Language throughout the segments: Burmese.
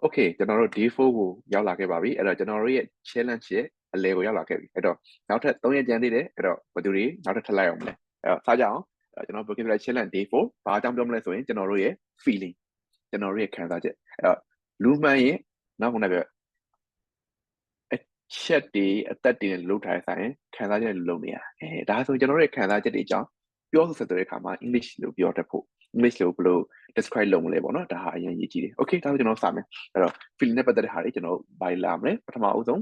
okay ကျွန်တော်တို့ day 4ကိုရောက်လာခဲ့ပါပြီအဲ့တော့ကျွန်တော်တို့ရဲ့ challenge ရဲ့အလဲကိုရောက်လာခဲ့ပြီအဲ့တော့နောက်ထပ်3ရက်ကျန်သေးတယ်အဲ့တော့ဘယ်သူတွေနောက်ထပ်ထပ်လိုက်အောင်မလဲအဲ့တော့စကြအောင်ကျွန်တော် vocabulary challenge day 4ဘာအကြောင်းပြောမလဲဆိုရင်ကျွန်တော်တို့ရဲ့ feeling ကျွန်တော်တို့ရဲ့ခံစားချက်အဲ့တော့လူမှန်ရင်နောက်ခုနကပြောအချက်တွေအသက်တွေနဲ့လုပ်ထားတဲ့ဆိုင်ခံစားချက်တွေလုပ်နေရဒါဆိုကျွန်တော်တို့ရဲ့ခံစားချက်တွေအကြောင်းပြောဆိုတဲ့အခါမှာ English လို့ပြောတတ်ဖို့ English လို့ဘယ်လို describe လုပ်မလဲပေါ့နော်ဒါဟာအရင်ရေးကြည့်တယ် okay ဒါဆိုကျွန်တော်စမယ်အဲ့တော့ feeling နဲ့ပတ်သက်တဲ့ဟာတွေကျွန်တော်ဘာလာမလဲပထမအဆုံး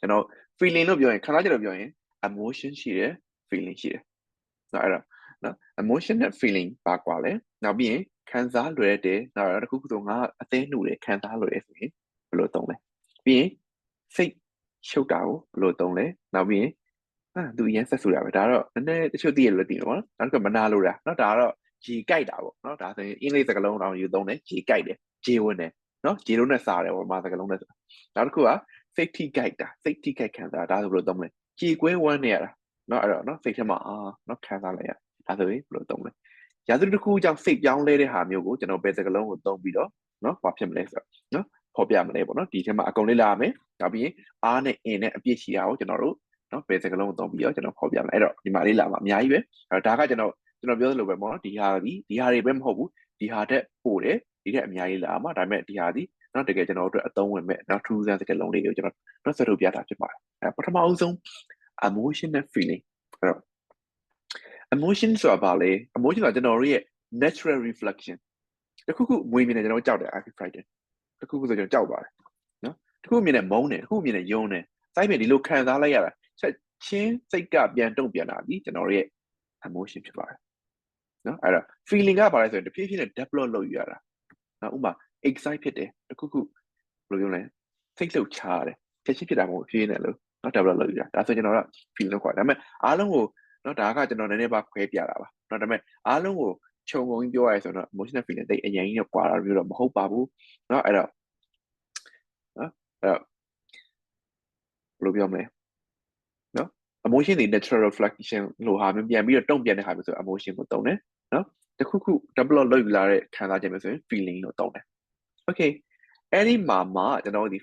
ကျွန်တော် feeling လို့ပြောရင်ခံစားချက်လို့ပြောရင် emotion ရှိတယ် feeling ရှိတယ်အဲ့တော့နော် emotion နဲ့ feeling ပါကွာလဲနောက်ပြီးရင်ခံစားလွယ်တဲ့နောက်တစ်ခုခုဆိုငါအသေးနှူတယ်ခံစားလွယ်ဆိုရင်ဘယ်လိုသုံးလဲပြီးရင်စိတ်ရှုပ်တာကိုဘယ်လိုသုံးလဲနောက်ပြီးရင်သူအရင်ဆက်ဆူတာပဲဒါတော့နည်းနည်းတချို့သိရလို့သိတယ်ပေါ့နော်နောက်တစ်ခုမနာလို့တာနော်ဒါတော့ဂျီကြိုက်တာပေါ့နော်ဒါဆိုရင်အင်္ဂလိပ်စကားလုံးတောင်ယူသုံးတယ်ဂျီကြိုက်တယ်ဂျီဝင်တယ်နော်ဂျီလုံးနဲ့စားတယ်ပေါ့မာစကားလုံးနဲ့ဆိုနောက်တစ်ခုက safety guide တာ safety guide ခံစားဒါဆိုဘယ်လိုသုံးလဲဂျီကွဲဝမ်းနေရတာနော်အဲ့တော့နော်စိတ်ထဲမှာနော်ခံစားလိုက်ရဒါဆိုရင်ဘယ်လိုသုံးလဲရာသီတစ်ခုကြောင့်စိတ်ပြောင်းလဲတဲ့ဟာမျိုးကိုကျွန်တော်ဘယ်စကားလုံးကိုသုံးပြီးတော့နော်ဘာဖြစ်မလဲဆိုတော့နော်ဖော်ပြမလဲပေါ့နော်ဒီထဲမှာအကုန်လေးလာရမယ်နောက်ပြီးရင်အားနဲ့အင်နဲ့အပြည့်ရှိတာကိုကျွန်တော်တို့နော်ဘယ်စကားလုံးကိုသုံးပြီးတော့ကျွန်တော်ဖော်ပြမယ်အဲ့တော့ဒီမှာလေးလာမှာအများကြီးပဲအဲ့တော့ဒါကကျွန်တော်ပြောသလိုပဲပေါ့နော်ဒီဟာတွေပဲမဟုတ်ဘူးဒီဟာတက်ပို့တယ်ဒီထက်အများကြီးလာမှာဒါပေမဲ့ဒီဟာဒီနော်တကယ်ကျွန်တော်တို့အတွက်အသုံးဝင်မဲ့နော် true sense စကားလုံးလေးကိုကျွန်တော်တော့ဆက်ထုတ်ပြတာဖြစ်ပါတယ်အဲ့ပထမအဆုံး emotion နဲ့ feeling အဲ့တော့ emotion ဆိုတာဘာလဲ emotion ဆိုတာကျွန်တော်တို့ရဲ့ natural reflection တခုခုမွေးမြင်နေကျွန်တော်ကြောက်တယ် I feel frightened တခုခုဆိုကျွန်တော်ကြောက်ပါတယ်နော်တခုမြင်နေမုန်းတယ်တခုမြင်နေယုံတယ်စိုက်မြင်ဒီလိုခံစားလိုက်ရတာချက်ချင်းစိတ်ကပြန်တုံ့ပြန်တာဒီကျွန်တော်တို့ရဲ့ emotion ဖြစ်ပါတယ်နော်အဲ့တော့ feeling ကဘာလဲဆိုရင်တဖြည်းဖြည်းနဲ့ develop လုပ်ယူရတာနော်ဥပမာ excite ဖြစ်တယ်တခုခုဘယ်လိုပြောလဲစိတ်လှုပ်ရှားတယ်ချက်ချင်းဖြစ်တာမဟုတ်ဖြည်းနေလို့နော် develop လုပ်ယူတာဒါဆိုကျွန်တော်က feeling လို့ခေါ်တယ်ဒါပေမဲ့အားလုံးကိုနော်ဒါကကျွန်တော်နည်းနည်းပါခွဲပြတာပါနော်ဒါပေမဲ့အားလုံးကိုခြုံငုံကြီးပြောရဆိုတော့ emotional feeling တိတ်အရင်ကြီးကွာတာမျိုးတော့မဟုတ်ပါဘူးเนาะအဲ့တော့နော်အဲ့တော့ဘယ်လိုပြောမလဲနော် emotion တွေ natural reflection လို့ဟာမျိုးပြန်ပြီးတော့တုံ့ပြန်တဲ့ဟာမျိုးဆို emotion ကိုသုံးတယ်နော်တခုခု develop လုပ်ယူလာတဲ့ခံစားချက်မျိုးဆိုရင် feeling လို့သုံးတယ် okay အဲ့ဒီမှာကျွန်တော်ဒီ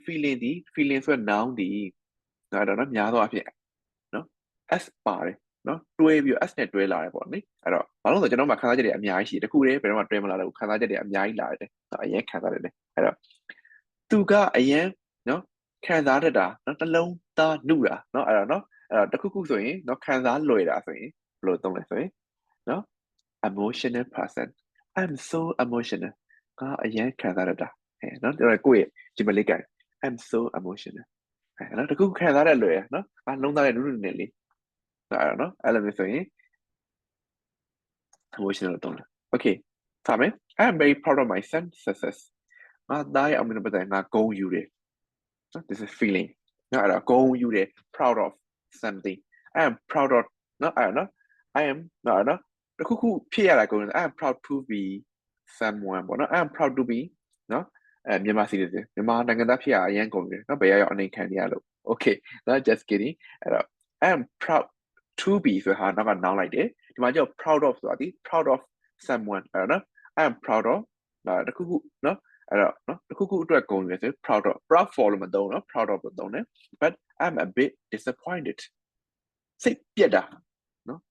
feeling ဆိုတဲ့ noun ဒီအဲ့တော့နော်များသောအားဖြင့်နော် s ပါတယ်နော်တွဲပြီး s နဲ့တွဲလာတယ်ပေါ့နိအဲ့တော့ဘာလို့လဲဆိုကျွန်တော်မှခံစားချက်တွေအများကြီးရှိတယ်တခုတည်းဘယ်တော့မှတွဲမလာတော့ဘူးခံစားချက်တွေအများကြီးလာတယ်အရင်ခံစားရတယ်အဲ့တော့သူကအရင်နော်ခံစားတတ်တာနော်တစ်လုံးသားနှုတာနော်အဲ့တော့နော်အဲ့တော့တခုခုဆိုရင်နော်ခံစားလွယ်တာဆိုရင်ဘယ်လိုသုံးလဲဆိုရင်နော် emotional person I'm so emotional ကအရင်ခံစားတတ်တာနော်ကိုယ့်ရဲ့ဒီမလေးက I'm so emotional နော်တခုခံစားရလွယ်နော်လုံးသားတဲ့နုနုနဲ့လေးအဲ့တော့နော်အဲ့လိုမျိုးဆိုရင် emotional တော့တယ် okay စမယ် I am very proud of my son's success ငါသားရဲ့အောင်မြင်တဲ့ပတ်သက်ငါဂုဏ်ယူတယ် this is feeling နော်အဲ့တော့ဂုဏ်ယူတယ် proud of something I am proud of နော်အဲ့တော့ I am နော်အဲ့တော့တခုခုဖြစ်ရတာဂုဏ်ယူ I am proud to be someone ပေါ့နော် I am proud to be နော်မြန်မာစီတယ်မြန်မာနိုင်ငံသားဖြစ်ရအရင်ဂုဏ်ယူတယ်နော်ဘယ်ရောက်အနေခံရလို့ okay နော် just kidding အဲ့တော့ I am proud to be ဆိုတာနောက်ကနောင်းလိုက်တယ်ဒီမှာကျတော့ proud of ဆိုတာဒီ proud of someone အဲ့တော့နော် I am proud of တခုခုနော်အဲ့တော့နော်တခုခုအတွက်ဂုဏ်ယူရဆို proud for လို့မသုံးနော် proud of လို့သုံးတယ် but I'm a bit disappointed စိတ်ပြက်တာနော်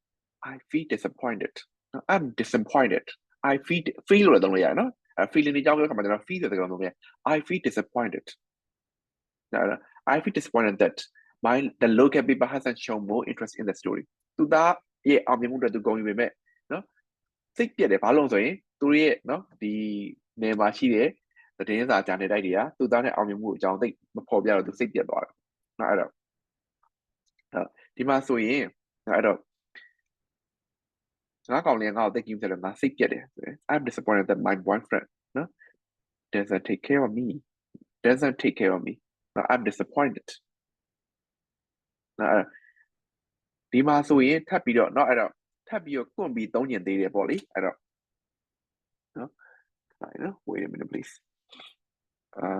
I feel disappointed နော် I'm disappointed I feel လို့သုံးလို့ရတယ်နော်feeling တွေကြောင့်ပြောခါမှာကျွန်တော် feel ဆိုတဲ့ကောင်သုံးရတယ် I feel disappointed နော် I feel disappointed that the local people hasn't shown more interest in the story သူသားရဲ့အောင်မြင်မှုအတွက်သူဂုဏ်ယူပေမဲ့နော်စိတ်ပြက်တယ်ဘာလို့ဆိုရင်သူရဲ့နော်ဒီနေမှာရှိတဲ့သတင်းစာဂျာနယ်တိုက်တွေကသူသားနဲ့အောင်မြင်မှုအကြောင်းသိမဖော်ပြတော့သူစိတ်ပြက်သွားတယ်နော်အဲ့တော့ဒီမှာဆိုရင်အဲ့တော့ငါကောင်လေးငါ့ကိုသိကြည့်ဆိုတော့ငါစိတ်ပြက်တယ်ဆိုရင် I'm disappointed that my boyfriend နော် doesn't take care of me no, I'm disappointed နော်ဒီမှာဆိုရင်ထပ်ပြီးတော့เนาะအဲ့တော့ထပ်ပြီးတော့ကွန့်ပြီးသုံးကျင်သေးတယ်ပေါ့လေအဲ့တော့နော်အဲ့နော် wait a minute please အဲ့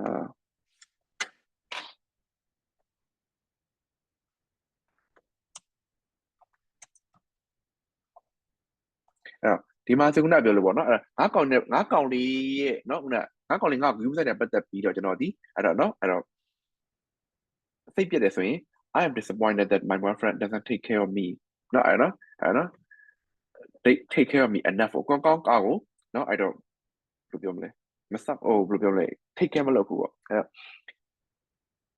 တော့ဒီမှာစခုနပြောလို့ပေါ့နော်အဲ့ငါကောင်လေးရဲ့နော်ခုန ငါကောင်လေးငါ view ဆိုင်တဲ့ပတ်သက်ပြီးတော့ကျွန်တော်ဒီအဲ့တော့နော်အဲ့တော့စိတ်ပြည့်တယ်ဆိုရင် I am disappointed that my boyfriend doesn't take care of me နော်အဲ့နော် take care of me enough ကိုကောင်းကိုနော်အဲ့တော့ဘယ်လိုပြောမလဲမစပ်ဘယ်လိုပြောမလဲ take care မလုပ်ဘူးပေါ့အဲ့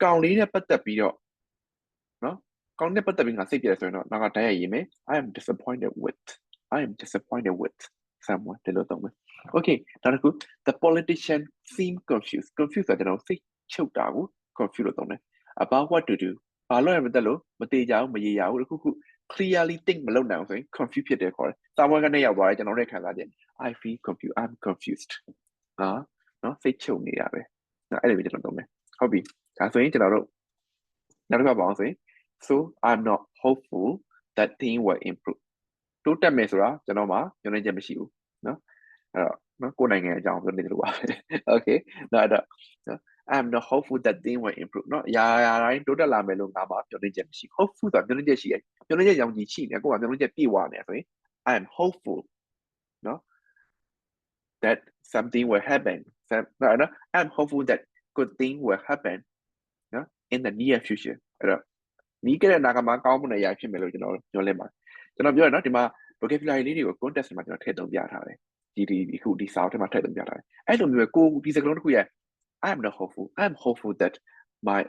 ကောင်လေးနဲ့ပတ်သက်ပြီးတော့နော်ကောင်နဲ့ပတ်သက်ပြီးငါစိတ်ပြည့်တယ်ဆိုရင်တော့ငါကတိုင်းရရေးမယ် I am disappointed with someone ဒီလိုတော့မယ် okay နောက်တစ်ခု the politician seem confused ဆိုတော့ကျွန်တော်စိတ်ချုပ်တာကို confused လို့သုံးတယ် about what to do ဘာလို့ရမတက်လို့မတေချာဘူးမရေရဘူးတစ်ခု clearly think မလုပ်နိုင်အောင်ဆိုရင် confused ဖြစ်တယ်ခေါ်တယ်စာမွေးကနေရောက်သွားတယ်ကျွန်တော်တို့ခံစားချက် I feel confused I'm confused နော်စိတ်ချုပ်နေတာပဲနော်အဲ့လိုမျိုးကျွန်တော်သုံးမယ်ဟုတ်ပြီဒါဆိုရင်ကျွန်တော်တို့နောက်တစ်ခါပါအောင်ဆိုရင် so I'm not hopeful that thing will improve တိုးတက်မယ်ဆိုတာကျွန်တော်မှာညွှန်နေချက်မရှိဘူးနော်အဲ့တော့နော်ကိုယ်နိုင်ငံအကြောင်းပြောနေတယ်လို့ပါပဲ okay နောက်တော့ I'm not hopeful that thing will improve နော်ရာတိုင်းတိုးတက်လာမယ်လို့ငါမှာပြောနေချက်မရှိ hopeful ဆိုတာပြောနေချက်ရှိတယ်ပြောနေချက်ရောင်ကြီးရှိနေကိုယ်ကပြောနေချက်ပြည့်ဝနေဆိုရင် I'm hopeful နော် that something will happen no I'm hopeful that good thing will happen နော် in the near future အဲ့တော့နီးကတဲ့နာကမှာကောင်းမွန်တဲ့အရာဖြစ်မယ်လို့ကျွန်တော်ပြောလဲမှာကျွန်တော်ပြောရနော်ဒီမှာ vocabulary လေးတွေကို context မှာကျွန်တော်ထည့်သုံးပြထားတယ်ဒီခုဒီစာအုပ်ထဲမှာထည့်သုံးပြထားတယ်အဲ့လိုမျိုးကိုဒီစကားလုံးတစ်ခုရဲ့ I'm not hopeful I'm hopeful that my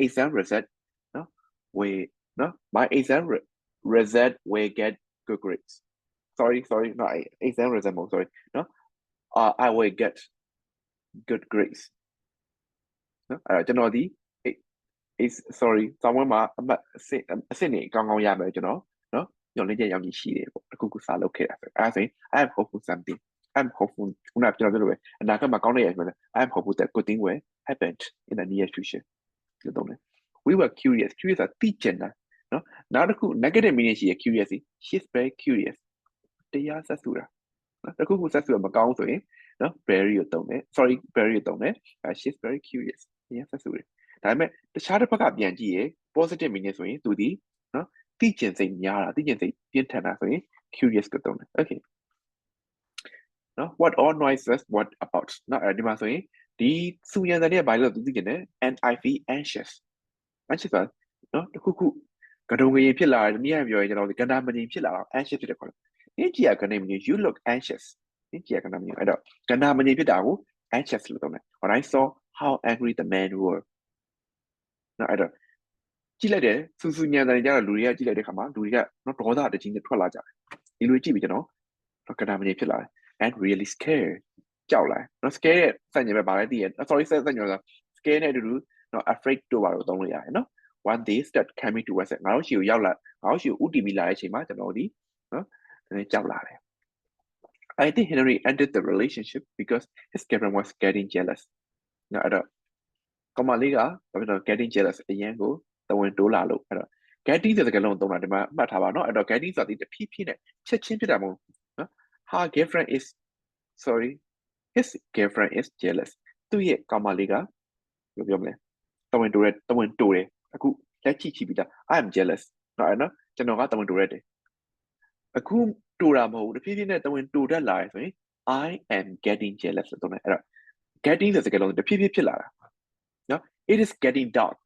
exam result နော် my exam result will get good grades sorry no exam result sorry no I will get good grades နော်အဲ့တော့ကျွန်တော်ဒီis sorry someone မှာအဆင့်နေကောင်းရမယ်ကျွန်တော်နော်ညွှန်လင်းချက်ရောက်ကြီးရှိတယ်ပေါ့အခုစာလုပ်ခဲ့တာဆိုအဲ့ဒါဆိုရင် I am hopeful something I'm hopeful ခုနကကျွန်တော်ပြောလို့ပဲအနာဂတ်မှာကောင်းတဲ့ရမယ် I am hopeful that good thing will happen in the near future လို့တော့ we were curious ကသိချင်တာနော်နောက်တစ်ခု negative meaning ရှိရ curious she's very curious တရားဆက်စုတာနော်တစ်ခုဆက်စုမကောင်းဆိုရင်နော် very ကိုတုံးတယ် sorry very ကိုတုံးတယ် she's very curious တရားဆက်စုတယ်ဒါပေမဲ့တခြားတစ်ဖက်ကပြန်ကြည့်ရ positive meaning ဆိုရင်သူဒီနော်သိကျင်စိတ်များတာသိကျင်စိတ်ပြင်းထန်တာဆိုရင် curious ကိုတုံးတယ် okay နော် what all noises what about နော်ဒီမှာဆိုရင်ဒီစူရန်တဲ့ဘာလို့သူသိကျင်တယ် and I feel anxious ပါနော်တခုကတုံငရင်ဖြစ်လာတယ်နည်းရပြောရင်ကျွန်တော်ဒီကန္တာမငြိမ်ဖြစ်လာတော့ anxious ဖြစ်တယ်ခေါ်တယ်နင်းကြည့်ရကန္တာမငြိမ် you look anxious နင်းကြည့်ရကန္တာမငြိမ်အဲ့တော့ကန္တာမငြိမ်ဖြစ်တာကို anxious လို့သုံးတယ် when I saw how angry the man were နော်အဲ့တော့ကြည့်လိုက်တယ်စူညံတယ်ကြတော့လူတွေကကြည့်လိုက်တဲ့ခါမှာလူတွေကနော်ဒေါသတကြီးနဲ့ထွက်လာကြတယ်ဒီလိုကြည့်ပြီးကျွန်တော်ကန္တာမငြိမ်ဖြစ်လာတယ် and really scared ကြောက်လာနော် scare ရဲ့စံညင်ပဲဗာလဲသိရ sorry စံညင်ဆိုတာ scare နဲ့အတူတူနော် afraid တို့ပါလို့သုံးလို့ရတယ်နော် one day start coming towards ငါတို့ရှိကိုရောက်လာငါတို့ရှိကိုဥတီမိလာတဲ့အချိန်မှာကျွန်တော်ဒီနော်ကြောက်လာတယ် I think Henry ended the relationship because his girlfriend was getting jealous နော်အဲ့တော့ကောင်မလေးကဘာဖြစ်လို့ getting jealous အရင်ကိုတဝင်တိုးလာလို့အဲ့တော့ getting ဆိုတဲ့စကားလုံးသုံးတာဒီမှာမှတ်ထားပါနော်အဲ့တော့ getting ဆိုတာဒီတဖြည်းဖြည်းနဲ့ချက်ချင်းဖြစ်တာမဟုတ်နော် her girlfriend is sorry his girlfriend is jealous သူ့ရဲ့ကောင်မလေးကဘယ်လိုပြောမလဲတဝင်တိုးတယ်အခုလက်ချိပြီးသား I am jealous နော်ကျွန်တော်ကတဝင်တိုးရတယ်အခုတိုးတာမဟုတ်ဘူးတဖြည်းဖြည်းနဲ့တဝင်တိုးတတ်လာတယ်ဆိုရင် I am getting jealous လို့သုံးတယ်အဲ့တော့ getting ဆိုတဲ့စကားလုံးတဖြည်းဖြည်းဖြစ်လာတာနော် it is getting dark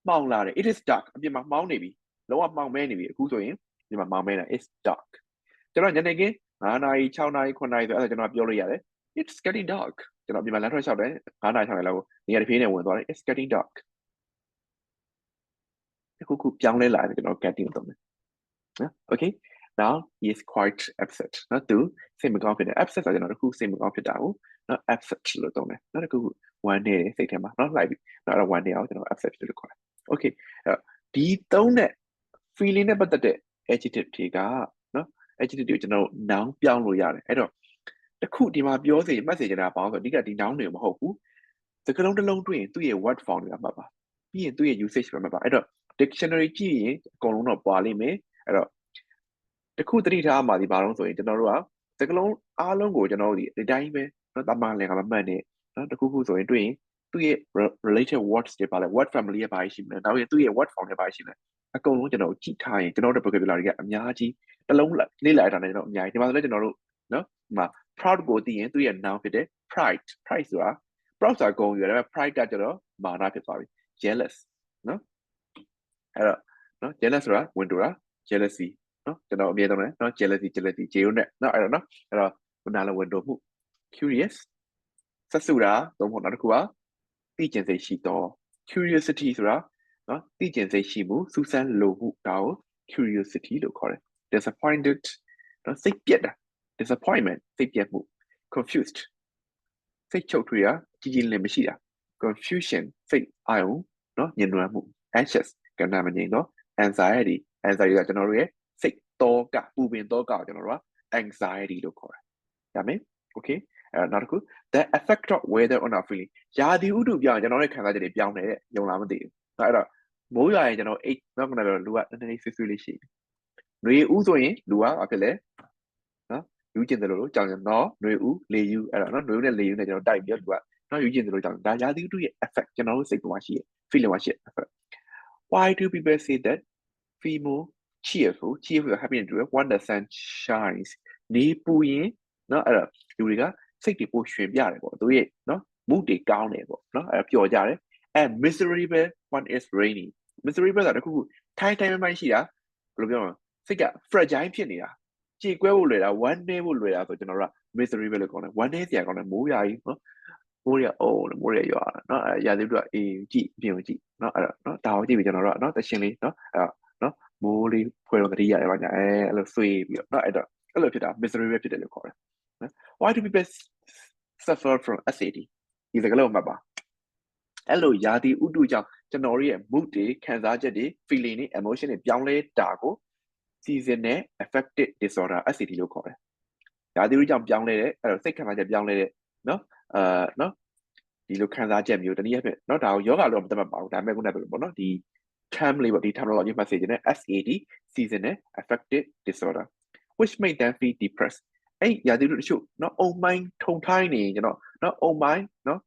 မှောင်လာတယ် it is dark အပြင်မှာမှောင်နေပြီလုံးဝမှောင်မဲနေပြီအခုဆိုရင်ဒီမှာမှောင်မဲတာ it's dark ကျွန်တော်ညနေခင်း9နာရီ6နာရီ9နာရီဆိုအဲ့ဒါကျွန်တော်ပြောလို့ရတယ် it's getting dark ကျွန်တော်ဒီမှာလမ်းထွက်လျှောက်တယ်9နာရီ6နာရီလောက်ကိုနေရာတစ်ပြေးနဲ့ဝင်သွားတယ် it's getting dark ခုပြောင်းလဲလာတယ်ကျွန်တော် getting လို့သုံးတယ်နော် okay now he is quite upset နော်သူစိတ်မကောင်းဖြစ်တယ် upset ဆိုတော့ကျွန်တော်တခုစိတ်မကောင်းဖြစ်တာကိုနော် upset လို့သုံးတယ်နော်တခုဝမ်းနေတယ်စိတ်ထဲမှာနော်လိုက်ပြီနော်အဲ့တော့ဝမ်းနေအောင်ကျွန်တော် upset လို့ခေါ်တယ် okay ဒီသုံးတဲ့ feeling နဲ့ပတ်သက်တဲ့ adjective တွေကနော် adjective တွေကိုကျွန်တော် noun ပြောင်းလို့ရတယ်အဲ့တော့တခုဒီမှာပြောစေမှတ်စေချင်တာဘာလို့ဆိုအဓိကဒီ noun တွေမဟုတ်ဘူးစကားလုံးတစ်လုံးတွေ့ရင်သူ့ရဲ့ word form တွေကမှတ်ပါပြီးရင်သူ့ရဲ့ usage တွေမှတ်ပါအဲ့တော့ dictionary ကြည့်ရင်အကုန်လုံးတော့ပွာလိမ့်မယ်အဲ့တော့တခုသတိထားမှာဒီဘာလို့ဆိုရင်ကျွန်တော်တို့ကစကားလုံးအားလုံးကိုကျွန်တော်တို့ဒီအတိုင်းပဲနော်တမန်လည်းကမမှတ်နဲ့နော်တခုဆိုရင်တွေ့ရင်သူ့ရဲ့ related words တွေပါလဲ word family ရဲ့ဘာရှိမလဲနောက်ရင်သူ့ရဲ့ word form တွေဘာရှိမလဲအကုန်လုံးကျွန်တော်ကြည့်ထားရင်ကျွန်တော်တို့ vocabulary ကအများကြီးတစ်လုံးလေ့လာတာနဲ့ကျွန်တော်အများကြီးဒီမှာဆိုလည်းကျွန်တော်တို့နော်ဒီမှာ proud ကိုသိရင်သူရဲ့ noun ဖြစ်တယ် pride ဆိုတာ proud ဆိုတာဂုဏ်ယူတယ်ဒါပေမဲ့ pride ကကျတော့မာနဖြစ်သွားပြီ jealous နော်အဲ့တော့နော် jealous ဆိုတာဝင်တူတာ jealousy နော်ကျွန်တော်အမြဲတမ်းလဲနော် jealousy ဂျေရုံနဲ့နော်အဲ့တော့နော်အဲ့တော့ခုနလည်းဝင်တူမှု curious ဆက်စုတာသုံးဖို့နောက်တစ်ခုကသိကျင်စိတ်ရှိတော့ curiosity ဆိုတာနော်သိကျင်စိတ်ရှိမှုစူးစမ်းလိုမှုဒါကို curiosity လို့ခေါ်တယ် disappointed နော်စိတ်ပြက်တာ disappointment စိတ်ပြက်မှု confused စိတ်ချုပ်ထွေးတာကြီးကြီးလင်းမရှိတာ confusion စိတ်အာရုံနော်ညှဉ်းနှွမ်းမှု anxious ကဏ္ဍမငြိမ်တော့ anxiety ကကျွန်တော်တို့ရဲ့စိတ်တောကပူပင်တောကကျွန်တော်တို့က anxiety လို့ခေါ်တယ်ရမယ် okay နောက်တစ်ခု the effect of weather on our feeling ရာသီဥတုပြောင်းကျွန်တော်တို့ခံစားချက်တွေပြောင်းနေတဲ့ယုံလားမသိဘူးအဲ့တော့မိုးရွာရင်ကျွန်တော်အိတ်နောက်ကနေတော့လူကနည်းနည်းဆွေးဆွေးလေးရှိတယ်နွေဦးဆိုရင်လူကဘာဖြစ်လဲနော်ယူကျင်တယ်လို့ကြောင်နော်နွေဦးလေယူအဲ့တော့နော်နွေဦးနဲ့လေယူနဲ့ကျွန်တော်တိုက်ပြီးတော့လူကနော်ယူကျင်တယ်လို့ကြောင်ဒါရာသီဥတုရဲ့ effect ကျွန်တော်တို့စိတ်ပေါ်မှာရှိရဲ့ feeling မှာရှိရဲ့ effect why do people say that feel more cheerful happy and joyful when the sun shines နေပူရင်နော်အဲ့တော့လူတွေကစိတ်တွေပိုရွှင်ပြတယ်ပေါ့သူရဲ့နော် mood တွေကောင်းတယ်ပေါ့နော်အဲ့ပျော်ကြတယ် and miserable when it's raining miserable ဆိုတာတခုခုထိုင်းမိုင်းရှိတာဘယ်လိုပြောမလဲစိတ်က fragile ဖြစ်နေတာကြေကွဲဖို့လွယ်တာ one day ဖို့လွယ်တာဆိုကျွန်တော်တို့က miserable လို့ခေါ်တယ် one day ဆရာကောင်းတယ်မိုးရွာကြီးနော်မိုးရအိုးမိုးရရွာနော်ရာသီဥတုကအေးကြည့်ပြင်ကြည့်နော်အဲ့တော့နော်ဒါကိုကြည့်ပြီးကျွန်တော်တို့ကနော်တရှင်လေးနော်အဲ့နော်မိုးလေးဖွယ်တော့တတိရတယ်ပါညာအဲ့လိုဆွေးပြီးတော့နော်အဲ့တော့အဲ့လိုဖြစ်တာ miserable ဖြစ်တယ်လို့ခေါ်တယ်နော် why do people suffer from SAD ဒီစကားလုံးမှတ်ပါအဲ့လိုရာသီဥတုကြောင့်ကျွန်တော်ရဲ့ mood တွေခံစားချက်တွေ feeling တွေ emotion တွေပြောင်းလဲတာကို seasonal affective disorder SAD လို့ခေါ်တယ်ရာသီဥတုကြောင့်ပြောင်းလဲတဲ့အဲ့တော့စိတ်ခံစားချက်ပြောင်းလဲတဲ့နော်နော်ဒီလိုခံစားချက်မျိုးတနည်းအားဖြင့်เนาะဒါကိုယောဂလို့မသတ်မှတ်ပါဘူးဒါပေမဲ့ခုနကပြောပေါ့เนาะဒီ term လေးပေါ့ဒီ terminology message နဲ့ SAD seasonal affective disorder which make them feel depressed အဲ့ရာသီဥတုတချို့เนาะအုံမိုင်းထုံထိုင်းနေကျွန်တော်เนาะအုံမိုင်းเนาะ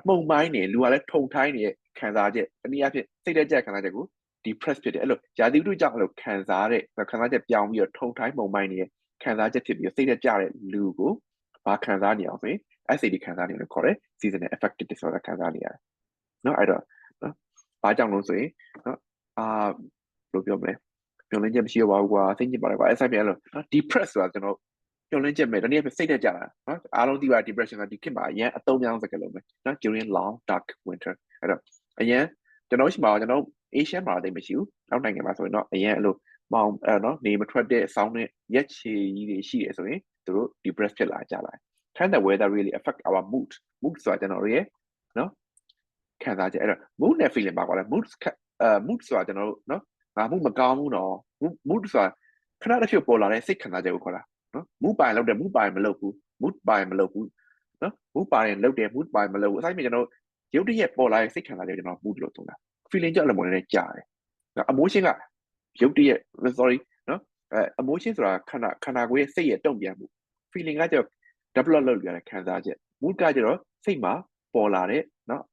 မှုံမိုင်းနေလူကလည်းထုံထိုင်းနေတဲ့ခံစားချက်တနည်းအားဖြင့်စိတ်တက်ကြခံစားချက်ကို depressed ဖြစ်တယ်အဲ့လိုရာသီဥတုကြောင့်အဲ့လိုခံစားချက်ပြောင်းပြီးတော့ထုံထိုင်းမှုံမိုင်းနေတဲ့ခံစားချက်ဖြစ်ပြီးစိတ်တက်ကြတဲ့လူကိုဘာခံစားနေအောင်ဆိုရင်SAD ခံစားနေလို့ခေါ်တယ် seasonal affective disorder ခံစားနေရတယ်เนาะအဲ့တော့နော်ဘာကြောင့်လို့ဆိုရင်နော်ဘယ်လိုပြောမလဲပြောင်းလဲချက်မရှိတော့ပါဘူးကွာစိတ်ညစ်ပါတယ်ကွာအဲ့ဆိုင်ပြန်လို့နော် depress ဆိုတာကျွန်တော်ပြောင်းလဲချက်မဲ့တနည်းအားဖြင့်စိတ်တက်ကြတာနော်အားလုံးသိပါ depression ကဒီခေတ်မှာအရင်အသုံးများစကားလုံးပဲနော် during long dark winter အဲ့တော့အရင်ကျွန်တော်ရှိမှာကျွန်တော် Asian မှာတိတ်မရှိဘူးနောက်နိုင်ငံမှာဆိုရင်တော့အရင်အဲ့လိုမောင်နော်နေမထွက်တဲ့အဆောင်နဲ့ရက်ချီကြီးတွေရှိတယ်ဆိုရင်သူတို့ depress ဖြစ်လာကြတယ် Can the weather really affect our mood ဆိုတာကျွန်တော်ရဲ့နော်ခံစားချက်အဲ့တော့ mood နဲ့ feeling ပါကွာလဲ mood ဆိုတာကျွန်တော်တို့နော်ငါ mood မကောင်းဘူးနော် mood ဆိုတာခဏတစ်ဖြုတ်ပေါ်လာတဲ့စိတ်ခံစားချက်ကိုခေါ်တာနော် mood ပိုင်လောက်တယ် mood ပိုင်မလုပ်ဘူး mood ပိုင်မလုပ်ဘူးနော် mood ပိုင်လုပ်တယ် mood ပိုင်မလုပ်ဘူးအဆိုင်မြေကျွန်တော်ရုပ်တရက်ပေါ်လာတဲ့စိတ်ခံစားချက်ကျွန်တော် mood လို့သုံးတာ feeling ကြောင့်လည်းမဝင်နဲ့ကြားတယ်နော် emotion ကရုပ်တရက် sorry နော်emotion ဆိုတာခန္ဓာကိုယ်ရဲ့စိတ်ရဲ့တုံ့ပြန်မှု feeling ကကျတော့ develop လုပ်ရတဲ့ခံစားချက် mood ကကျတော့စိတ်မှာပေါ်လာတဲ့နော်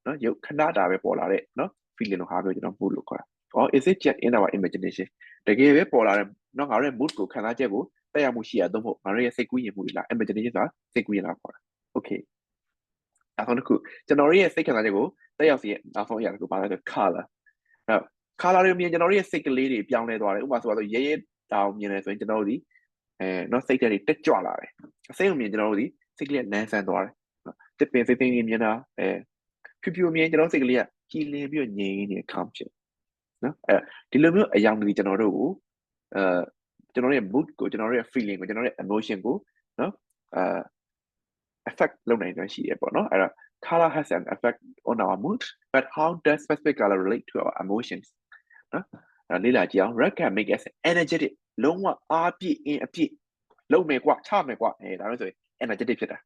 နော်ရုပ်ခဏတာပဲပေါ်လာတဲ့နော် feeling လို့ဟာပြောကျွန်တော် mood လို့ခေါ်တာ or is it just in our imagination တကယ်ပဲပေါ်လာတဲ့နော်ငါတို့ရဲ့ mood ကိုခံစားချက်ကိုတက်ရောက်မှုရှိရတော့မဟုတ်ငါတို့ရဲ့စိတ်ကူးယဉ်မှုတွေလား imagination ဆိုတာစိတ်ကူးယဉ်တာခေါ်တာ okay နောက်ဆုံးတစ်ခုကျွန်တော်ရဲ့စိတ်ခံစားချက်ကိုတက်ရောက်စီရဲ့နောက်ဆုံးအရာတစ်ခုပါလဲဆို color အဲ့ color တွေမြင်ကျွန်တော်ရဲ့စိတ်ကလေးတွေပြောင်းလဲသွားတယ်ဥပမာဆိုတော့ရဲရဲတောင်မြင်တယ်ဆိုရင်ကျွန်တော်တို့ဒီနော်စိတ်တွေတက်ကြွလာတယ်အစိမ်းကိုမြင်ကျွန်တော်တို့ဒီစိတ်ကလေးနန်းဆန်းသွားတယ်နော်တစ်ပင်စိတ်သိမ်းမြင်တာဖြူဖြူမြင်ကျွန်တော်စိတ်ကလေးကကြည်လင်ပြီးငြိမ်နေခံဖြစ်နော်ဒီလိုမျိုးအယောင်တွေကျွန်တော်တို့ကိုကျွန်တော်ရဲ့ mood ကိုကျွန်တော်ရဲ့ feeling ကိုကျွန်တော်ရဲ့ emotion ကိုနော် effect လုပ်နိုင်တယ်ရှိရပေါ့နော်အဲ့တော့ color has an effect on our mood but how does specific color relate to our emotions နော်လေ့လာကြည့်အောင် red can make us energetic လုံးဝအားပြည့်အင်းအပြည့်လုံးမယ်ကွာချမယ်ကွာဒါလို့ဆိုရင် energetic ဖြစ်တာ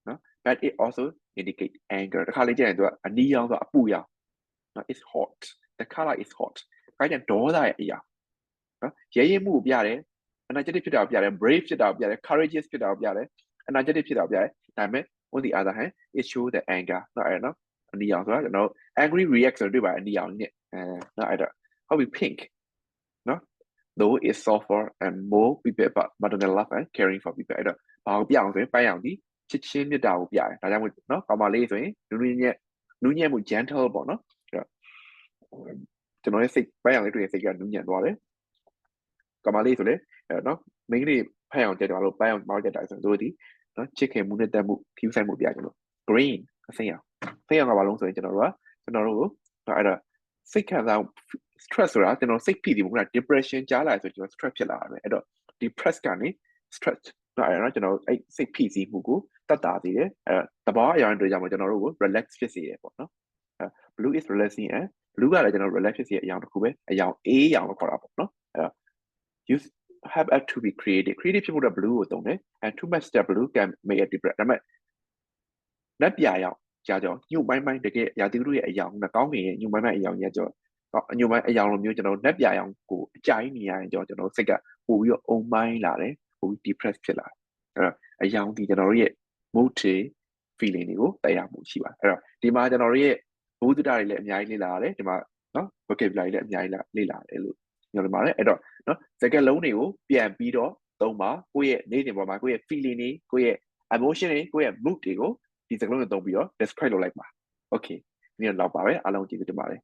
နော် but it also indicate anger တခါလေကျရင်သူကအနီးရောင်ဆိုအပူရောင်နော် it's hot the color is hot ဒါကြဒေါသရဲ့အရာနော်ရဲရဲမှုကိုပြတယ် energetic ဖြစ်တာကိုပြတယ် brave ဖြစ်တာကိုပြတယ် courageous ဖြစ်တာကိုပြတယ် energetic ဖြစ်တာကိုပြတယ်ဒါပေမဲ့ on the other hand it show the anger နော်အဲ့နော်အနီးရောင်ဆိုတာကျွန်တော် angry react ဆိုတွေ့ပါအနီးရောင်နဲ့နော်အဲ့တော့ဟုတ်ပြီ pink နော် though it's softer and more people about maternal love and caring for people အဲ့တော့ဘာကိုပြအောင်ဆိုရင်ပန်းရောင်ဒီချစ်ချင်းမြတ်တာကိုပြတယ်ဒါကြောင့်မို့နော်ကောင်မလေးဆိုရင်နူးညံ့မှု gentle ပေါ့နော်ကျွန်တော်ရဲ့စိတ်ပန်းရောင်လေးတွေ့ရင်စိတ်ကနူးညံ့သွားတယ်ကောင်မလေးဆိုလေနော်မိန်းကလေးဖန်းရောင်တက်သွားလို့ပန်းရောင်မောက်တက်တာဆိုရင်တို့ဒီနော်ချစ်ခင်မှုနဲ့တက်မှုဖြူဆိုင်မှုပြကြလို့ green အစိမ်းရောင်ကဘာလုံးဆိုရင်ကျွန်တော်တို့အဲ့ဒါစိတ်ခံစား stress ဆိုတာကျွန်တော်စိတ်ဖိစီးမှုက depression ကြားလာဆိုကျွန်တော် stress ဖြစ်လာတယ်အဲ့တော့ depress ကနေ stress နော်အဲ့တော့ကျွန်တော်အဲ့စိတ်ဖိစီးမှုကိုတတ်တာသေးတယ်အဲ့တဘာအရာတွေကြောင့်ကျွန်တော်တို့ကို relax ဖြစ်စေတယ်ပေါ့နော် blue is relaxing and blue ကလည်းကျွန်တော် relax ဖြစ်စေတဲ့အရာတစ်ခုပဲအရာအေးရောင်လို့ခေါ်တာပေါ့နော်အဲ့တော့ you have to be creative ဖြစ်ဖို့တော့ blue ကိုသုံးတယ် and too much step blue can make a depress ဒါပေမဲ့လက်ပြရောင်ကြာကြောညှို့ပိုင်းတကယ်ရာသီဥတုရဲ့အရာနဲ့ကောင်းငင်ရဲ့ညှို့ပိုင်းအရာကြီးကြောညှို့ပိုင်းအရာလိုမျိုးကျွန်တော်လက်ပြရောင်ကိုအကြိုက်နေရရင်ကျွန်တော်စိတ်ကပို့ပြီးတော့အုံပိုင်းလာတယ်ပို့ပြီး depress ဖြစ်လာတယ်အဲ့တော့အရာဒီကျွန်တော်တို့ရဲ့ mood feeling တွေကိုတရားမှုရှိပါတယ်အဲ့တော့ဒီမှာကျွန်တော်တို့ရဲ့ဘုဒ္ဓတာတွေလည်းအများကြီးလေ့လာရတယ်ဒီမှာနော် vocabulary လည်းအများကြီးလေ့လာတယ်လို့ညွှန်ပါတယ်အဲ့တော့နော်စကားလုံးတွေကိုပြန်ပြီးတော့သုံးပါကိုယ့်ရဲ့နေ့စဉ်ပေါ်မှာကိုယ့်ရဲ့ feeling တွေကိုယ့်ရဲ့ emotion တွေကိုယ့်ရဲ့ mood တွေကိုဒီစကားလုံးတွေသုံးပြီးတော့ describe လုပ်လိုက်ပါ okay ဒီတော့လောက်ပါပဲအားလုံးကျေးဇူးတင်ပါတယ်